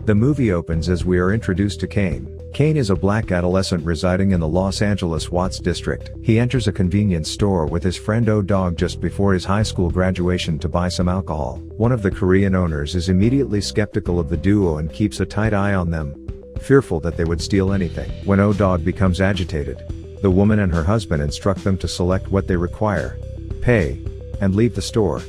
The movie opens as we are introduced to Caine. Caine is a black adolescent residing in the Los Angeles Watts district. He enters a convenience store with his friend O-Dog just before his high school graduation to buy some alcohol. One of the Korean owners is immediately skeptical of the duo and keeps a tight eye on them, fearful that they would steal anything. When O-Dog becomes agitated, the woman and her husband instruct them to select what they require, pay, and leave the store.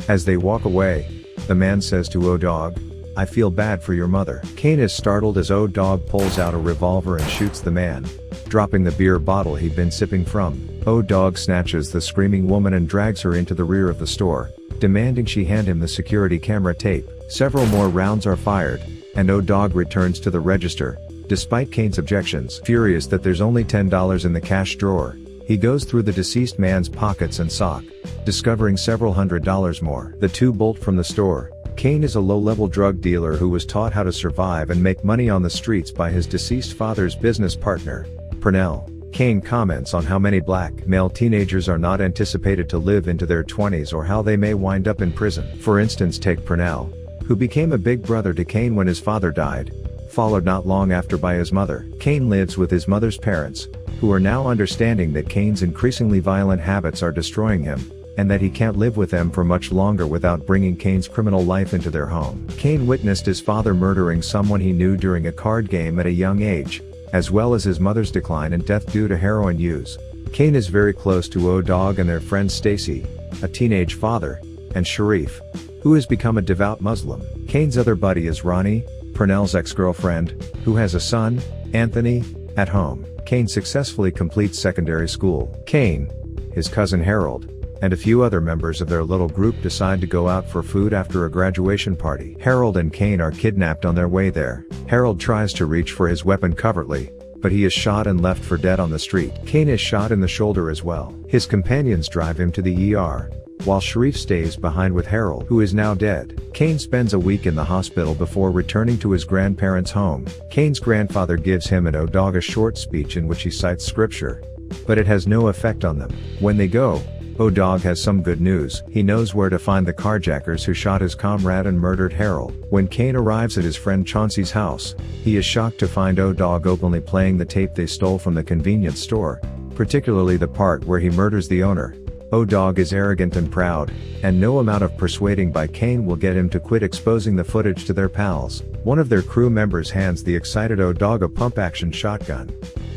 As they walk away, the man says to O-Dog, "I feel bad for your mother." Caine is startled as O-Dog pulls out a revolver and shoots the man, dropping the beer bottle he'd been sipping from. O-Dog snatches the screaming woman and drags her into the rear of the store, demanding she hand him the security camera tape. Several more rounds are fired, and O-Dog returns to the register, despite Caine's objections. Furious that there's only $10 in the cash drawer, he goes through the deceased man's pockets and sock, discovering several $100s more. The two bolt from the store. Caine is a low-level drug dealer who was taught how to survive and make money on the streets by his deceased father's business partner, Purnell. Caine comments on how many black male teenagers are not anticipated to live into their 20s or how they may wind up in prison. For instance, take Purnell, who became a big brother to Caine when his father died, followed not long after by his mother. Caine lives with his mother's parents, who are now understanding that Caine's increasingly violent habits are destroying him, and that he can't live with them for much longer without bringing Caine's criminal life into their home. Caine witnessed his father murdering someone he knew during a card game at a young age, as well as his mother's decline and death due to heroin use. Caine is very close to O-Dog and their friend Stacy, a teenage father, and Sharif, who has become a devout Muslim. Caine's other buddy is Ronnie, Purnell's ex-girlfriend, who has a son, Anthony, at home. Caine successfully completes secondary school. Caine, his cousin Harold, and a few other members of their little group decide to go out for food after a graduation party. Harold and Caine are kidnapped on their way there. Harold tries to reach for his weapon covertly, but he is shot and left for dead on the street. Caine is shot in the shoulder as well. His companions drive him to the ER, while Sharif stays behind with Harold, who is now dead. Caine spends a week in the hospital before returning to his grandparents' home. Caine's grandfather gives him and O-Dog a short speech in which he cites scripture, but it has no effect on them. When they go, O-Dog has some good news. He knows where to find the carjackers who shot his comrade and murdered Harold. When Caine arrives at his friend Chauncey's house, he is shocked to find O-Dog openly playing the tape they stole from the convenience store, particularly the part where he murders the owner. O-Dog is arrogant and proud, and no amount of persuading by Caine will get him to quit exposing the footage to their pals. One of their crew members hands the excited O-Dog a pump-action shotgun,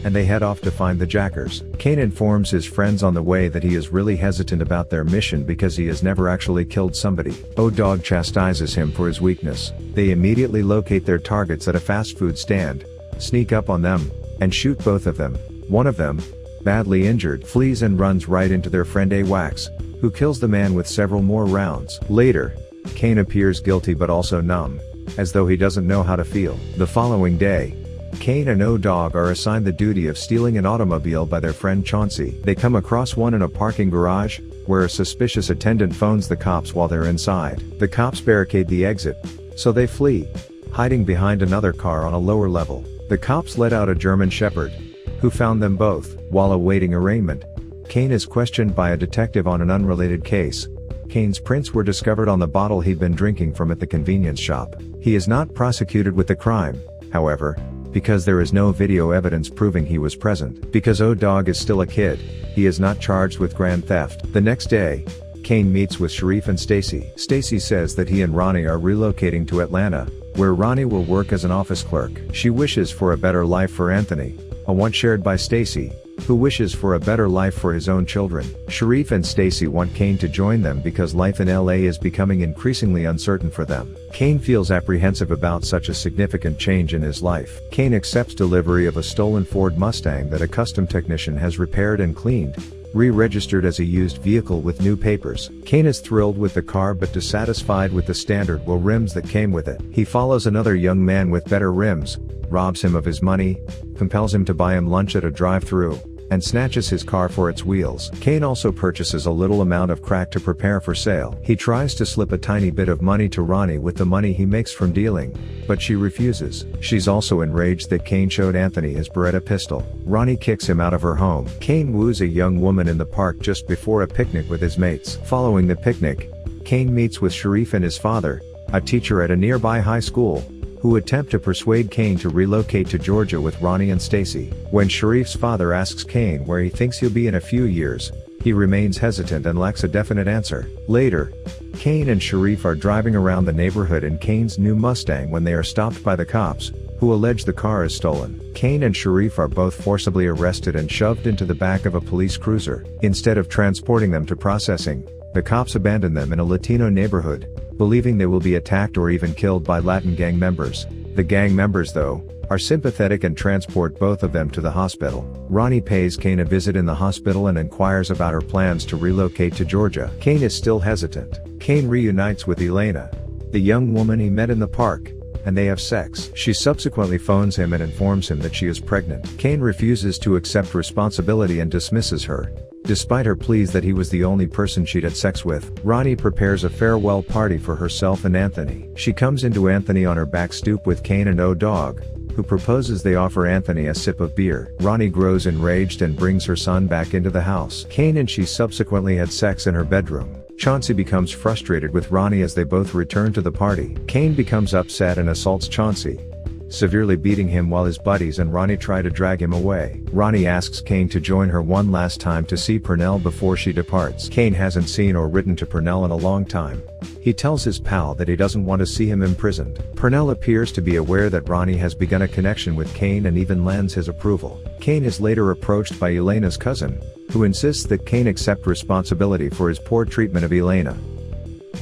and they head off to find the jackers. Caine informs his friends on the way that he is really hesitant about their mission because he has never actually killed somebody. O-Dog chastises him for his weakness. They immediately locate their targets at a fast food stand, sneak up on them, and shoot both of them. One of them, badly injured, flees and runs right into their friend A-Wax, who kills the man with several more rounds. Later, Caine appears guilty but also numb, as though he doesn't know how to feel. The following day, Caine and O-Dog are assigned the duty of stealing an automobile by their friend Chauncey. They come across one in a parking garage, where a suspicious attendant phones the cops while they're inside. The cops barricade the exit, so they flee, hiding behind another car on a lower level. The cops let out a German Shepherd, who found them both. While awaiting arraignment, Caine is questioned by a detective on an unrelated case. Caine's prints were discovered on the bottle he'd been drinking from at the convenience shop. He is not prosecuted with the crime, however, because there is no video evidence proving he was present. Because O-Dog is still a kid, he is not charged with grand theft. The next day, Caine meets with Sharif and Stacy. Stacy says that he and Ronnie are relocating to Atlanta, where Ronnie will work as an office clerk. She wishes for a better life for Anthony, a want shared by Stacy, who wishes for a better life for his own children. Sharif and Stacy want Caine to join them because life in LA is becoming increasingly uncertain for them. Caine feels apprehensive about such a significant change in his life. Caine accepts delivery of a stolen Ford Mustang that a custom technician has repaired and cleaned, re-registered as a used vehicle with new papers. Caine is thrilled with the car but dissatisfied with the standard wheel rims that came with it. He follows another young man with better rims, robs him of his money, compels him to buy him lunch at a drive-thru, and snatches his car for its wheels. Caine also purchases a little amount of crack to prepare for sale. He tries to slip a tiny bit of money to Ronnie with the money he makes from dealing, but she refuses. She's also enraged that Caine showed Anthony his Beretta pistol. Ronnie kicks him out of her home. Caine woos a young woman in the park just before a picnic with his mates. Following the picnic, Caine meets with Sharif and his father, a teacher at a nearby high school, who attempt to persuade Caine to relocate to Georgia with Ronnie and Stacy. When Sharif's father asks Caine where he thinks he'll be in a few years, he remains hesitant and lacks a definite answer. Later, Caine and Sharif are driving around the neighborhood in Caine's new Mustang when they are stopped by the cops, who allege the car is stolen. Caine and Sharif are both forcibly arrested and shoved into the back of a police cruiser. Instead of transporting them to processing, the cops abandon them in a Latino neighborhood, believing they will be attacked or even killed by Latin gang members. The gang members, though, are sympathetic and transport both of them to the hospital. Ronnie pays Caine a visit in the hospital and inquires about her plans to relocate to Georgia. Caine is still hesitant. Caine reunites with Elena, the young woman he met in the park, and they have sex. She subsequently phones him and informs him that she is pregnant. Caine refuses to accept responsibility and dismisses her, despite her pleas that he was the only person she'd had sex with. Ronnie prepares a farewell party for herself and Anthony. She comes into Anthony on her back stoop with Caine and O-Dog, who proposes they offer Anthony a sip of beer. Ronnie grows enraged and brings her son back into the house. Caine and she subsequently had sex in her bedroom. Chauncey becomes frustrated with Ronnie as they both return to the party. Caine becomes upset and assaults Chauncey, severely beating him while his buddies and Ronnie try to drag him away. Ronnie asks Caine to join her one last time to see Purnell before she departs. Caine hasn't seen or written to Purnell in a long time. He tells his pal that he doesn't want to see him imprisoned. Purnell appears to be aware that Ronnie has begun a connection with Caine and even lends his approval. Caine is later approached by Elena's cousin, who insists that Caine accept responsibility for his poor treatment of Elena.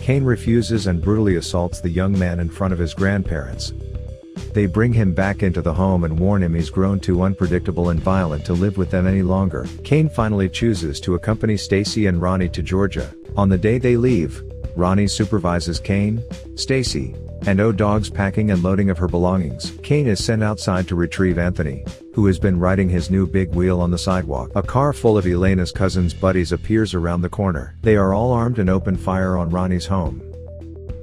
Caine refuses and brutally assaults the young man in front of his grandparents. They bring him back into the home and warn him he's grown too unpredictable and violent to live with them any longer. Caine finally chooses to accompany Stacy and Ronnie to Georgia. On the day they leave, Ronnie supervises Caine, Stacy, and O-Dog's packing and loading of her belongings. Caine is sent outside to retrieve Anthony, who has been riding his new big wheel on the sidewalk. A car full of Elena's cousin's buddies appears around the corner. They are all armed and open fire on Ronnie's home.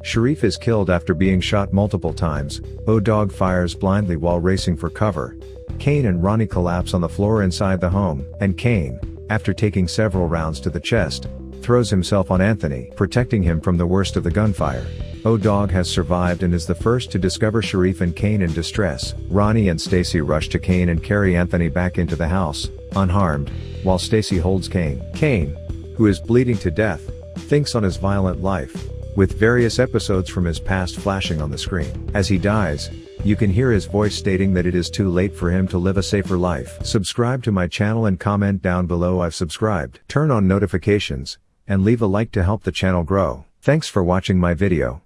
Sharif is killed after being shot multiple times. O-Dog fires blindly while racing for cover. Caine and Ronnie collapse on the floor inside the home, and Caine, after taking several rounds to the chest, throws himself on Anthony, protecting him from the worst of the gunfire. O-Dog has survived and is the first to discover Sharif and Caine in distress. Ronnie and Stacy rush to Caine and carry Anthony back into the house, unharmed, while Stacy holds Caine. Caine, who is bleeding to death, thinks on his violent life, with various episodes from his past flashing on the screen. As he dies, you can hear his voice stating that it is too late for him to live a safer life. Subscribe to my channel and comment down below I've subscribed. Turn on notifications, and leave a like to help the channel grow. Thanks for watching my video.